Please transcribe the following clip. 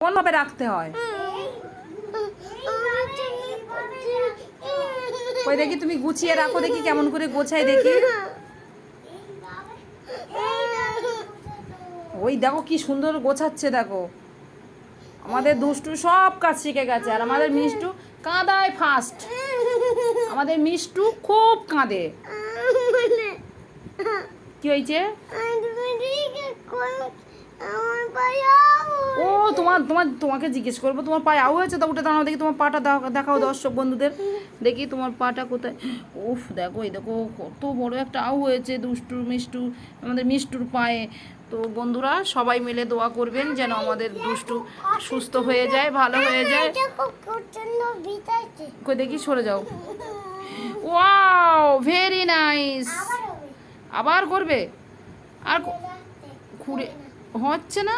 কোনভাবে রাখতে হয়। ওই দেখি তুমি গুছিয়ে রাখো, দেখি কেমন করে গোছাই দেখি। ওই দেখো কি সুন্দর গোছাচ্ছে, দেখো আমাদের দুষ্টু সব কাজ শিখে গেছে। আর আমাদের মিষ্টু কাঁদায় ফার্স্ট, আমাদের মিষ্টু খুব কাঁদে। কি হয়েছে? ও তোমাকে জিজ্ঞেস করবো তোমার পায়ে আউ হয়েছে? তো উঠে দাঁড়াও দেখি, তোমার পাটা দেখাও দর্শক বন্ধুদের, দেখি তোমার পাটা কোথায়। উফ দেখো, এই দেখো কত বড় একটা আউ হয়েছে মিষ্টু আমাদের মিষ্টুর পায়ে। তো বন্ধুরা সবাই মিলে দোয়া করবেন যেন আমাদের দুষ্টু সুস্থ হয়ে যায়, ভালো হয়ে যায়। কই দেখি, সরে যাও। Wow, very nice. আবার করবে? আর ঘুরে হচ্ছে না।